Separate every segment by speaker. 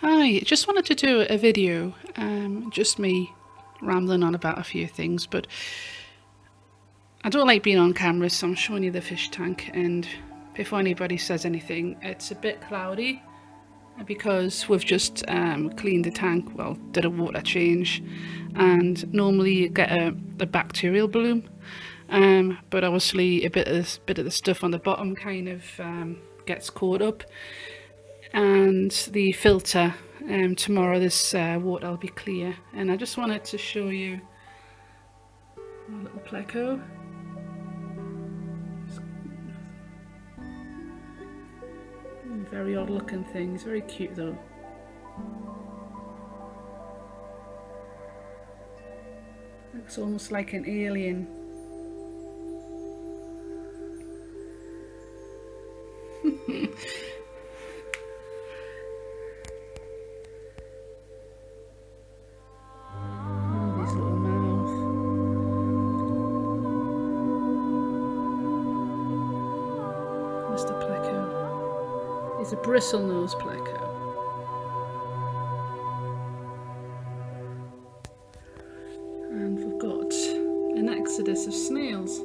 Speaker 1: Hi, just wanted to do a video, just me rambling on about a few things, but I don't like being on camera, so I'm showing you the fish tank. And before anybody says anything, it's a bit cloudy because we've just cleaned the tank, well, did a water change, and normally you get a bacterial bloom, but obviously a bit of the stuff on the bottom kind of gets caught up, and the filter, tomorrow this water will be clear. And I just wanted to show you a little pleco. Very odd looking thing, he's very cute though. Looks almost like an alien. Mr. Pleco. He's a bristlenose pleco. And we've got an exodus of snails.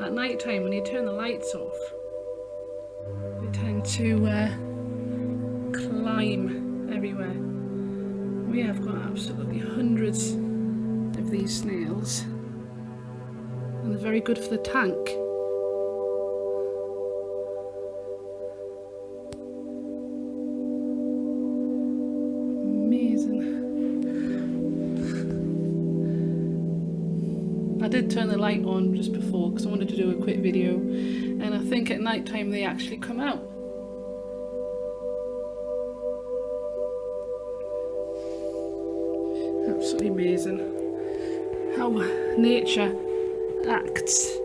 Speaker 1: At night time, when you turn the lights off, they tend to climb everywhere. We have got absolutely hundreds of these snails, and they're very good for the tank. I did turn the light on just before because I wanted to do a quick video, and I think at night time they actually come out. Absolutely amazing how nature acts.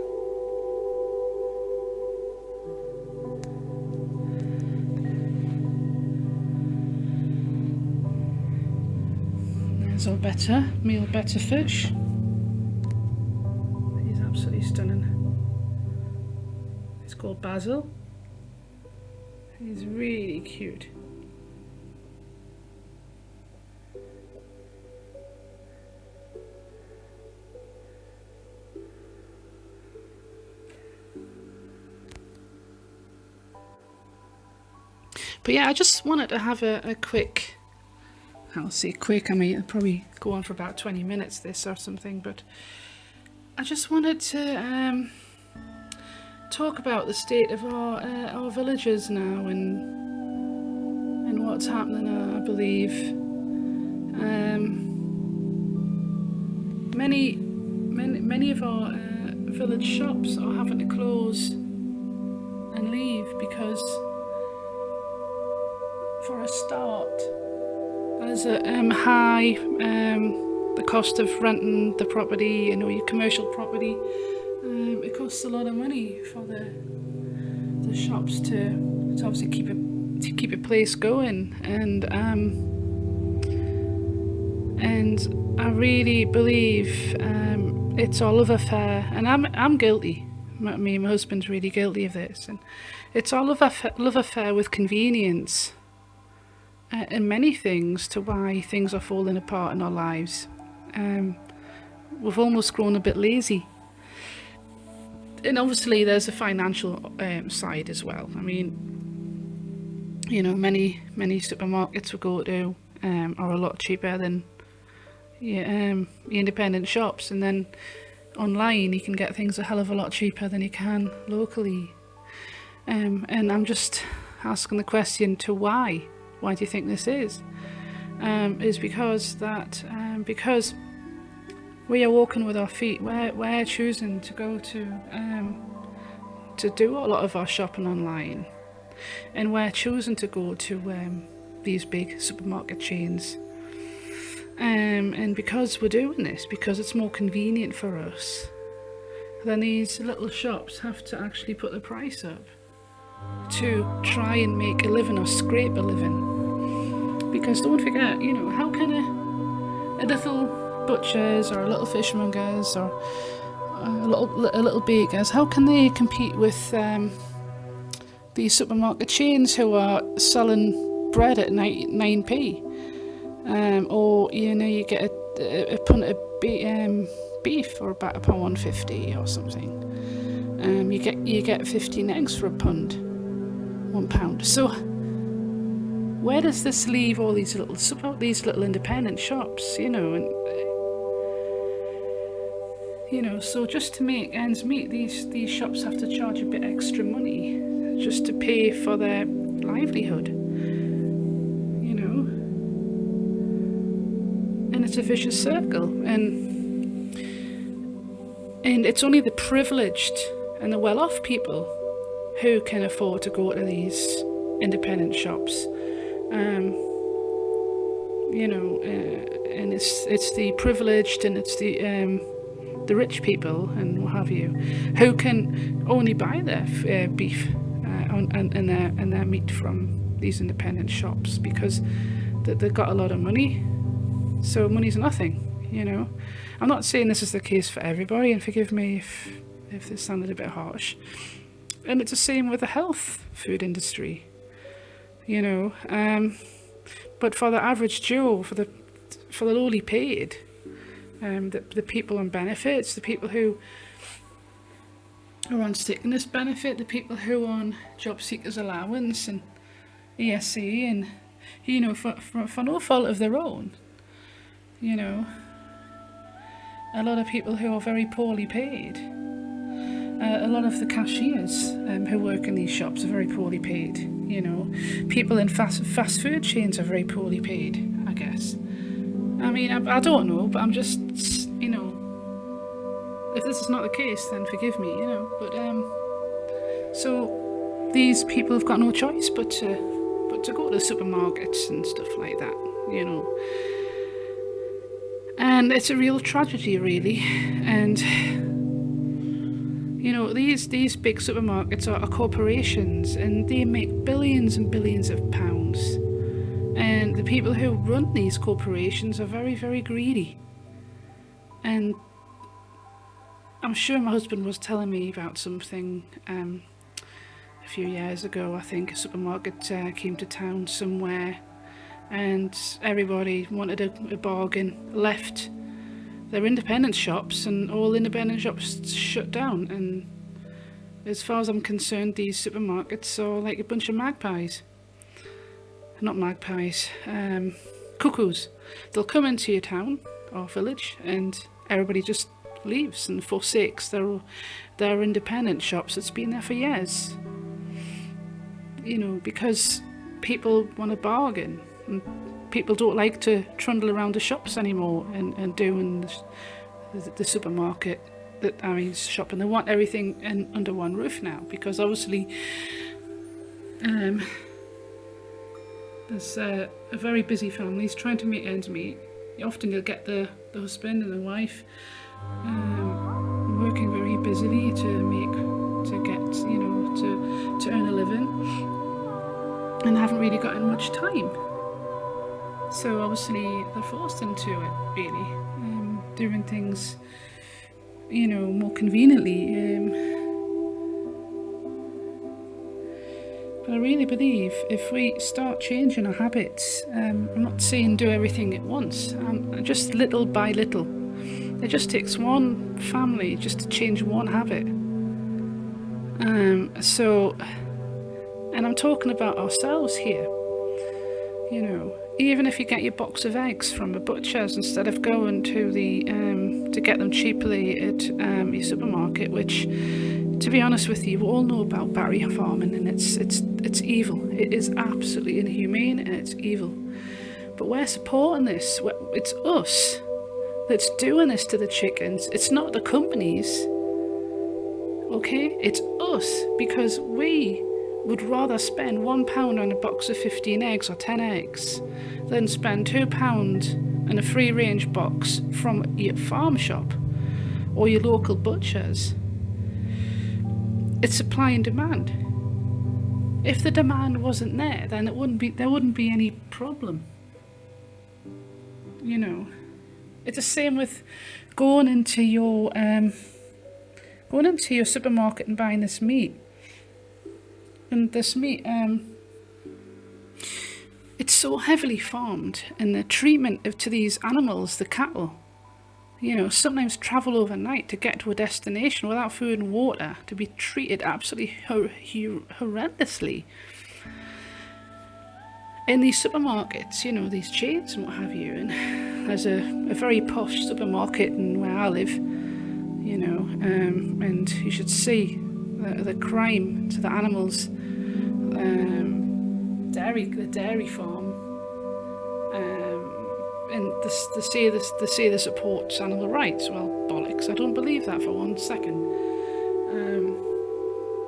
Speaker 1: There's our male betta fish. Absolutely stunning. He's called Basil. He's really cute. But yeah, I just wanted to have a quick, I'll say quick, I mean it'll probably go on for about 20 minutes this or something, but I just wanted to talk about the state of our villages now, and what's happening. I believe many of our village shops are having to close and leave because, for a start, there's a high the cost of renting the property, your commercial property. It costs a lot of money for the shops to obviously keep a place going, and I really believe it's all of a fair, and I'm guilty. My husband's really guilty of this, and it's all of a love affair with convenience and many things to why things are falling apart in our lives. We've almost grown a bit lazy, and obviously there's a financial side as well. I mean, many supermarkets we go to are a lot cheaper than the independent shops, and then online you can get things a hell of a lot cheaper than you can locally. And I'm just asking the question to why do you think this is? Is because we are walking with our feet. We're choosing to go to do a lot of our shopping online, and we're choosing to go to these big supermarket chains. And because we're doing this, because it's more convenient for us, then these little shops have to actually put the price up to try and make a living or scrape a living. Because don't forget, how can a little butchers or a little fishmongers or a little bakers, how can they compete with these supermarket chains who are selling bread at 9p, or you get a punt of beef for about £1.50 or something. You get 15 eggs for £1. So where does this leave all these little independent shops? So just to make ends meet, these shops have to charge a bit extra money just to pay for their livelihood. And it's a vicious circle, and it's only the privileged and the well-off people who can afford to go to these independent shops. And it's the privileged and it's the rich people and what have you, who can only buy their beef and their meat from these independent shops because they've got a lot of money. So money's nothing, I'm not saying this is the case for everybody, and forgive me if this sounded a bit harsh. And it's the same with the health food industry, but for the average Joe, for the lowly paid, the people on benefits, the people who are on sickness benefit, the people who are on job seekers allowance and ESA, and for no fault of their own, a lot of people who are very poorly paid. A lot of the cashiers who work in these shops are very poorly paid. People in fast food chains are very poorly paid, I guess. I mean, I don't know, but I'm just, if this is not the case, then forgive me, But so these people have got no choice but to go to supermarkets and stuff like that, And it's a real tragedy, really. And these big supermarkets are corporations, and they make billions and billions of pounds. And the people who run these corporations are very, very greedy. And I'm sure my husband was telling me about something a few years ago. I think a supermarket came to town somewhere, and everybody wanted a bargain, left their independent shops, and all independent shops shut down. And as far as I'm concerned, these supermarkets are like a bunch of magpies. Not magpies, cuckoos. They'll come into your town or village, and everybody just leaves and forsakes their independent shops that's been there for years. Because people want a bargain, and people don't like to trundle around the shops anymore and doing the supermarket shopping. They want everything under one roof now, because obviously there's a very busy families trying to make ends meet. Often you'll get the husband and the wife working very busily to earn a living, and haven't really gotten much time. So obviously they're forced into it, really, doing things, more conveniently. But I really believe if we start changing our habits, I'm not saying do everything at once, just little by little. It just takes one family just to change one habit. And I'm talking about ourselves here. Even if you get your box of eggs from a butcher's instead of going to to get them cheaply at your supermarket, which, to be honest with you, we all know about barrier farming, and it's evil. It is absolutely inhumane, and it's evil. But we're supporting this. It's us that's doing this to the chickens. It's not the companies. Okay, it's us, because we would rather spend £1 on a box of 15 eggs or 10 eggs than spend £2 on a free range box from your farm shop or your local butchers. It's supply and demand. If the demand wasn't there, then there wouldn't be any problem. It's the same with going into your supermarket and buying this meat. And this meat, it's so heavily farmed, and the treatment to these animals, the cattle, you know, sometimes travel overnight to get to a destination without food and water, to be treated absolutely horrendously. In these supermarkets, you know, these chains and what have you, and there's a very posh supermarket in where I live, you know, and you should see the crime to the animals. The dairy farm, and they say they support animal rights. Well, bollocks! I don't believe that for 1 second.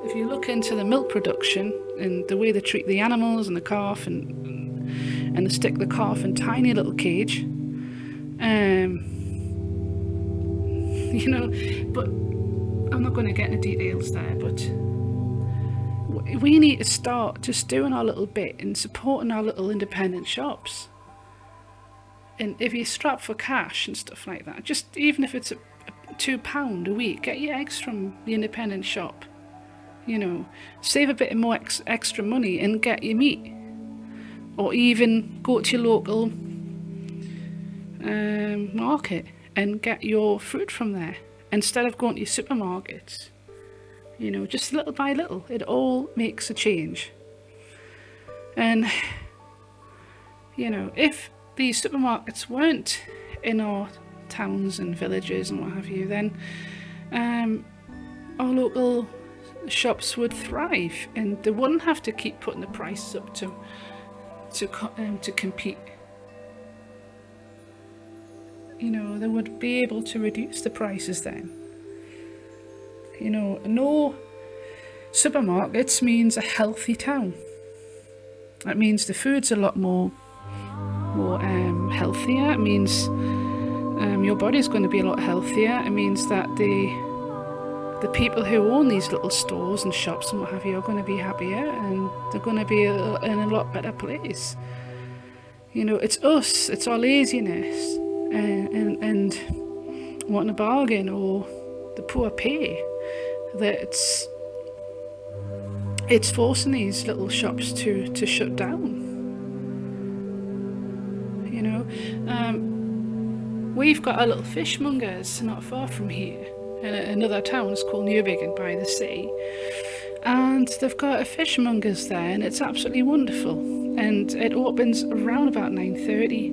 Speaker 1: If you look into the milk production and the way they treat the animals and the calf, and they stick the calf in tiny little cage, you know, but I'm not going to get into details there, but we need to start just doing our little bit and supporting our little independent shops. And if you're strapped for cash and stuff like that, just even if it's a £2 a week, get your eggs from the independent shop. You know, save a bit more extra money and get your meat. Or even go to your local market and get your fruit from there instead of going to your supermarkets. You know, just little by little, it all makes a change. And, you know, if these supermarkets weren't in our towns and villages and what have you, then our local shops would thrive, and they wouldn't have to keep putting the prices up to compete. You know, they would be able to reduce the prices then. You know, no supermarkets means a healthy town. That means the food's a lot more healthier. It means your body's going to be a lot healthier. It means that the people who own these little stores and shops and what have you are going to be happier, and they're going to be in a lot better place. You know, it's us, it's our laziness and wanting a bargain, or the poor pay, that it's forcing these little shops to shut down. You know, we've got our little fishmongers not far from here in another town. It's called Newbiggin by the sea, and they've got a fishmongers there, and it's absolutely wonderful. And it opens around about 9:30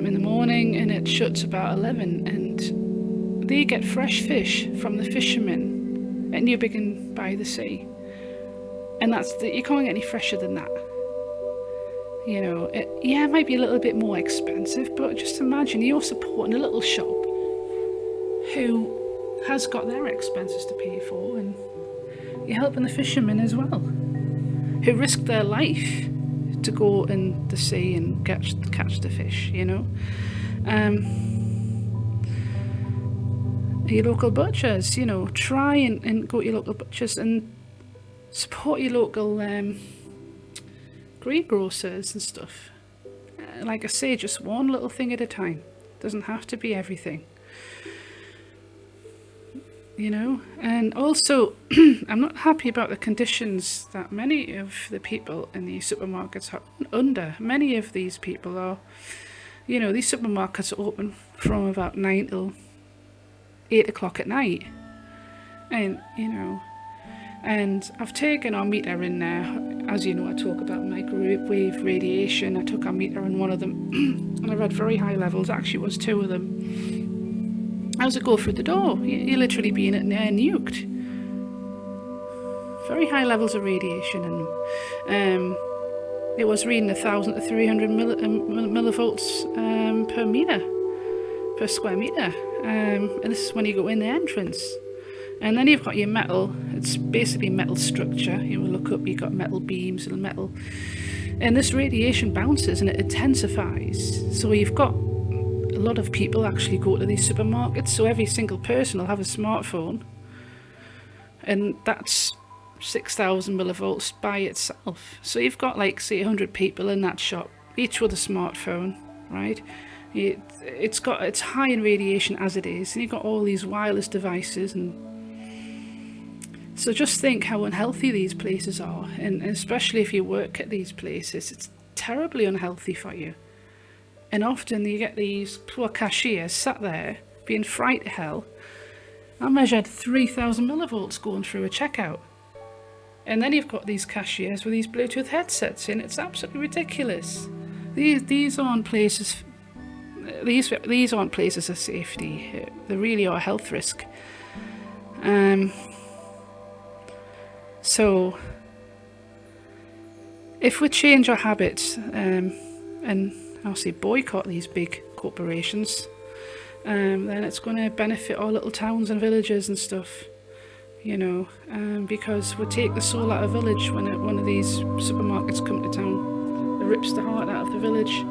Speaker 1: in the morning, and it shuts about 11. And they get fresh fish from the fishermen at Newbiggin by the sea, and you can't get any fresher than that. You know, it might be a little bit more expensive, but just imagine you're supporting a little shop who has got their expenses to pay for, and you're helping the fishermen as well, who risk their life to go in the sea and catch the fish, you know. Your local butchers, you know, try and go to your local butchers and support your local greengrocers and stuff. Like I say, just one little thing at a time. Doesn't have to be everything. You know, and also I'm not happy about the conditions that many of the people in these supermarkets are under. Many of these people are, you know, these supermarkets are open from about 9 till 8 o'clock at night, and you know, and I've taken our meter in there. As you know, I talk about microwave radiation. I took our meter in one of them and I've had very high levels. Actually, it was 2 of them. As I go through the door, you're literally being nuked. Very high levels of radiation, and it was reading 1,000 to 300 millivolts per square meter. And this is when you go in the entrance. And then you've got your metal. It's basically metal structure. You will look up, you've got metal beams and metal. And this radiation bounces and it intensifies. So you've got a lot of people actually go to these supermarkets, so every single person will have a smartphone, and that's 6,000 millivolts by itself. So you've got, like, say 100 people in that shop, each with a smartphone, right? It's high in radiation as it is, and you've got all these wireless devices, and So just think how unhealthy these places are, and especially if you work at these places, it's terribly unhealthy for you. And often you get these poor cashiers sat there being fright to hell. I measured 3,000 millivolts going through a checkout. And then you've got these cashiers with these Bluetooth headsets in. It's absolutely ridiculous. These aren't places. These aren't places of safety. They really are a health risk. So, if we change our habits and I'll say boycott these big corporations, then it's going to benefit our little towns and villages and stuff, you know, because we take the soul out of village when one of these supermarkets come to town. It rips the heart out of the village.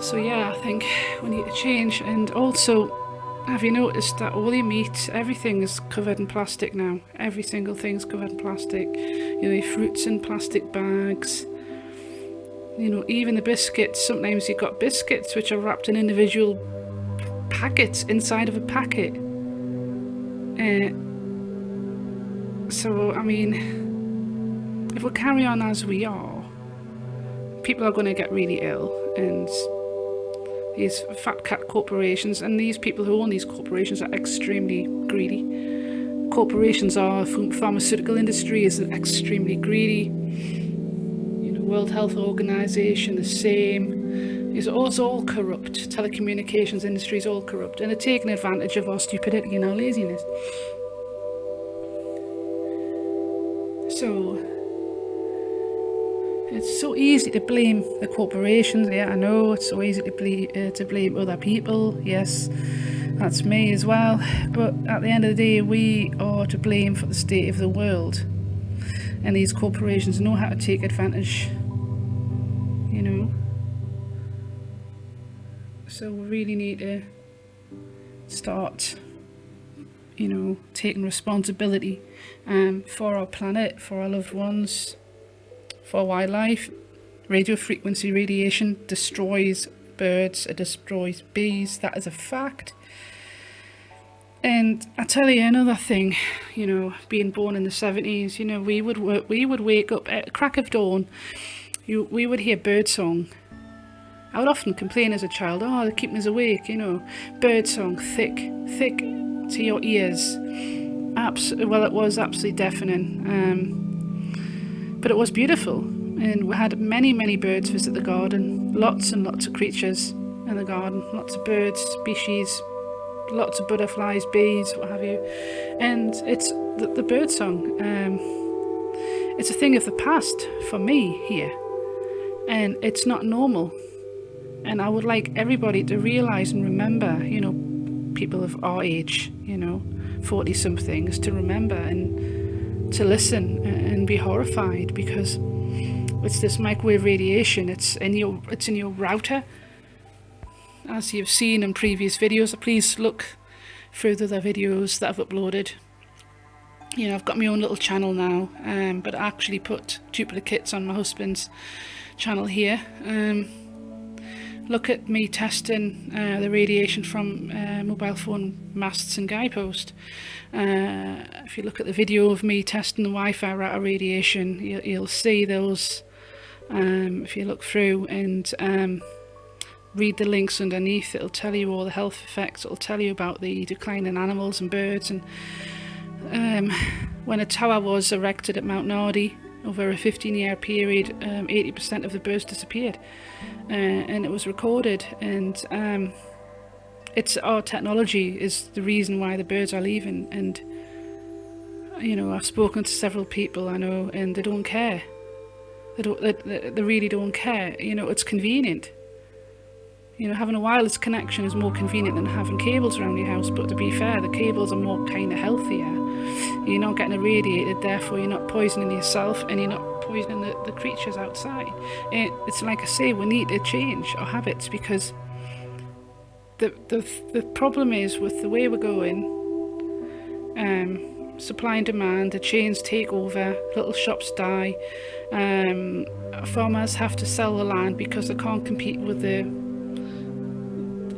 Speaker 1: So yeah, I think we need to change. And also, have you noticed that all your meat, everything is covered in plastic now? Every single thing's covered in plastic. You know, your fruits in plastic bags. You know, even the biscuits, sometimes you've got biscuits which are wrapped in individual packets inside of a packet. So, I mean, if we carry on as we are, people are going to get really ill, and these fat cat corporations and these people who own these corporations are extremely greedy. Corporations are, pharmaceutical industry is extremely greedy. World Health Organization, the same. It's all corrupt. Telecommunications industry is all corrupt, and they're taking advantage of our stupidity and our laziness. So it's so easy to blame the corporations. Yeah, I know it's so easy to blame other people. Yes, that's me as well. But at the end of the day, we are to blame for the state of the world. And these corporations know how to take advantage, you know. So we really need to start, you know, taking responsibility for our planet, for our loved ones, for wildlife. Radio frequency radiation destroys birds, it destroys bees, that is a fact. And I tell you another thing, you know, being born in the 70s, you know, we would wake up at crack of dawn, we would hear birdsong. I would often complain as a child, oh, they keep us awake, you know, birdsong, thick to your ears. Well, it was absolutely deafening, but it was beautiful, and we had many birds visit the garden, lots and lots of creatures in the garden, lots of birds, species, lots of butterflies, bees, what have you. And it's the bird song, it's a thing of the past for me here, and it's not normal. And I would like everybody to realise and remember, you know, people of our age, you know, 40 somethings, to remember and to listen and be horrified, because it's this microwave radiation, it's in your router. As you've seen in previous videos, please look through the other videos that I've uploaded. You know, I've got my own little channel now, but I actually put duplicates on my husband's channel here. Look at me testing the radiation from mobile phone masts and guidepost. If you look at the video of me testing the Wi-Fi router radiation, you'll see those. If you look through and read the links underneath, it'll tell you all the health effects. It'll tell you about the decline in animals and birds. And when a tower was erected at Mount Nardi over a 15-year period, 80% of the birds disappeared, and it was recorded. And it's our technology is the reason why the birds are leaving. And you know, I've spoken to several people I know, and they don't care. They really don't care. You know, it's convenient. You know, having a wireless connection is more convenient than having cables around your house, but to be fair, the cables are more kind of healthier. You're not getting irradiated, therefore you're not poisoning yourself, and you're not poisoning the creatures outside. It's like I say, we need to change our habits, because the problem is with the way we're going, supply and demand, the chains take over, little shops die, farmers have to sell the land because they can't compete with the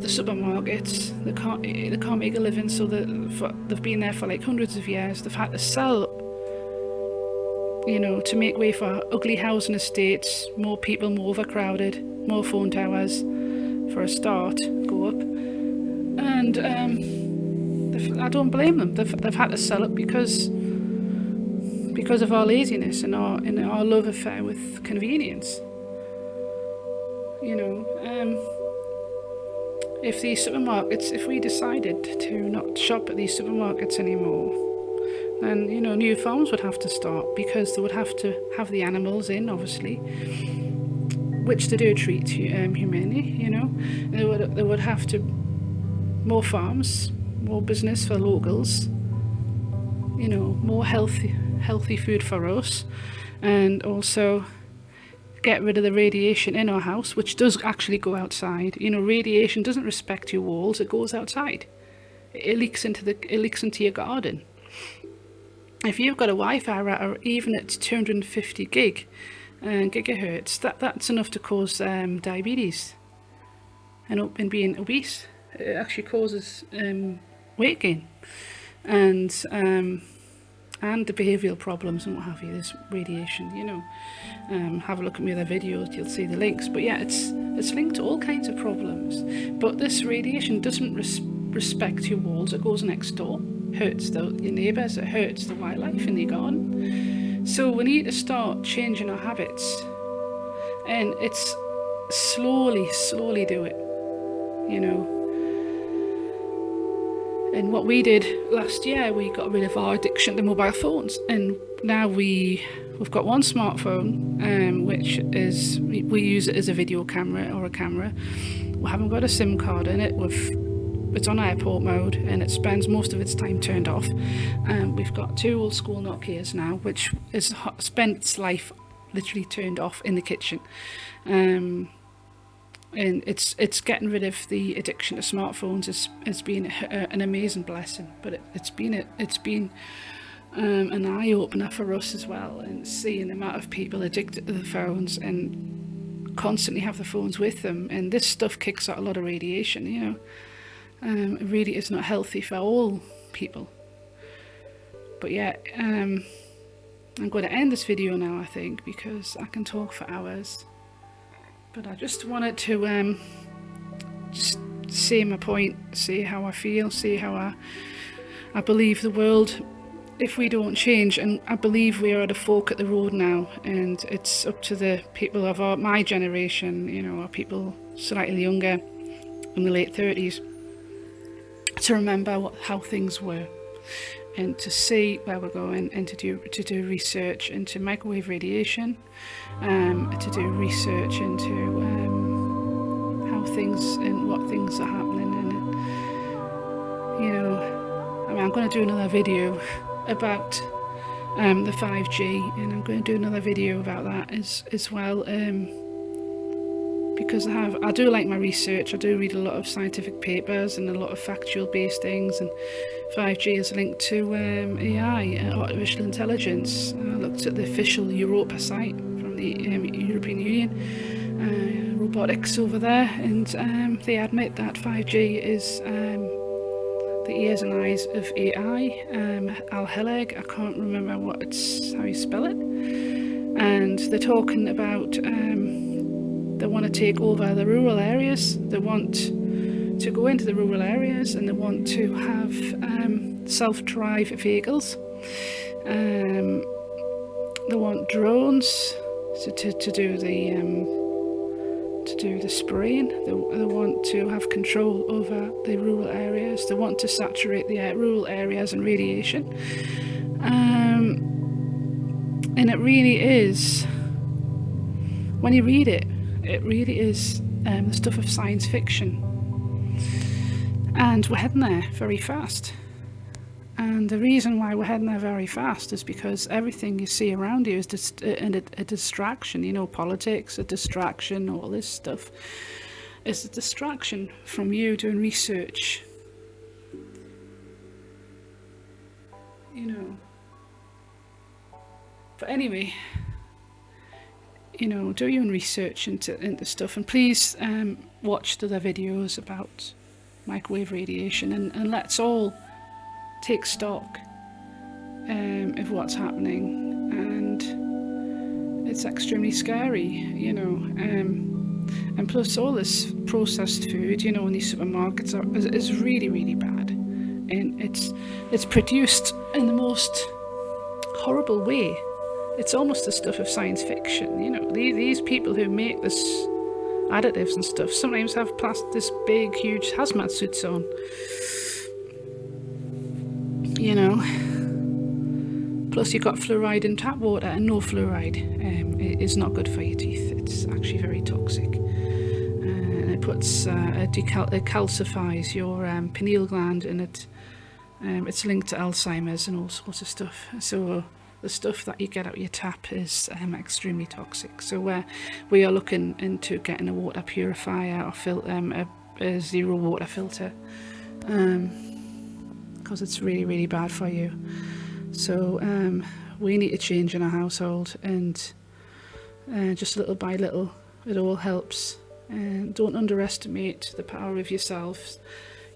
Speaker 1: the supermarkets, they can't make a living, so they've been there for like hundreds of years. They've had to sell, you know, to make way for ugly housing estates, more people, more overcrowded, more phone towers for a start go up. And I don't blame them. They've had to sell it because of our laziness and our love affair with convenience. You know, if these supermarkets, if we decided to not shop at these supermarkets anymore, then, you know, new farms would have to start, because they would have to have the animals in, obviously, which they do treat humanely, you know. They would have to, more farms, more business for locals, you know, more healthy food for us, and also get rid of the radiation in our house, which does actually go outside. You know, radiation doesn't respect your walls, it goes outside. It leaks into your garden. If you've got a Wi-Fi router, even at 250 gigahertz, that's enough to cause diabetes and being obese. It actually causes weight gain and the behavioural problems and what have you. This radiation, you know. Have a look at my other videos, you'll see the links. But yeah, it's linked to all kinds of problems. But this radiation doesn't respect your walls. It goes next door, hurts your neighbours, it hurts the wildlife in the garden. So we need to start changing our habits, and it's slowly do it, you know. And what we did last year, we got rid of our addiction to mobile phones, and now we've got one smartphone, which is, we use it as a video camera or a camera. We haven't got a SIM card in it. It's on airport mode, and it spends most of its time turned off. We've got 2 old school Nokias now, which has spent its life literally turned off in the kitchen. And it's getting rid of the addiction to smartphones has been an amazing blessing, but it's been an eye-opener for us as well, and seeing the amount of people addicted to the phones and constantly have the phones with them. And this stuff kicks out a lot of radiation, you know. It really is not healthy for all people. But yeah, I'm going to end this video now, I think, because I can talk for hours. But I just wanted to just say my point, say how I feel, say how I believe the world, if we don't change. And I believe we are at a fork at the road now, and it's up to the people of my generation, you know, or people slightly younger, in the late 30s, to remember how things were, and to see where we're going, and to do research into microwave radiation, to do research into how things and what things are happening. And you know, I mean, I'm going to do another video about the 5G, and I'm going to do another video about that as well, because I do like my research. I do read a lot of scientific papers and a lot of factual based things, and 5G is linked to AI, artificial intelligence. I looked at the official Europa site from the European Union, robotics over there, and they admit that 5G is the ears and eyes of AI. Al-Haleg, I can't remember how you spell it, and they're talking about they want to take over the rural areas. They want to go into the rural areas, and they want to have self-drive vehicles. They want drones to do the spraying. They want to have control over the rural areas. They want to saturate the rural areas in radiation. And it really is, when you read it, it really is the stuff of science fiction. And we're heading there very fast. And the reason why we're heading there very fast is because everything you see around you is a distraction. You know, politics, a distraction, all this stuff is a distraction from you doing research. You know. But anyway, you know, do your own research into stuff, and please watch the other videos about microwave radiation, and let's all take stock of what's happening. And it's extremely scary, you know, and plus all this processed food, you know, in these supermarkets is really, really bad, and it's produced in the most horrible way. It's almost the stuff of science fiction, you know. These people who make this additives and stuff sometimes have this big, huge hazmat suits on, you know. Plus you've got fluoride in tap water, and no fluoride is not good for your teeth. It's actually very toxic. And it puts, it calcifies your pineal gland, and it's linked to Alzheimer's and all sorts of stuff. So the stuff that you get out of your tap is extremely toxic. So we are looking into getting a water purifier or a zero water filter, because it's really, really bad for you. So we need to change in our household, and just little by little it all helps. And don't underestimate the power of yourself.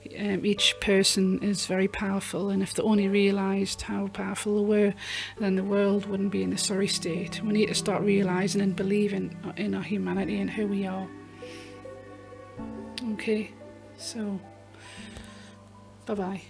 Speaker 1: Each person is very powerful, and if they only realised how powerful they were, then the world wouldn't be in a sorry state. We need to start realising and believing in our humanity and who we are. Okay, so bye bye.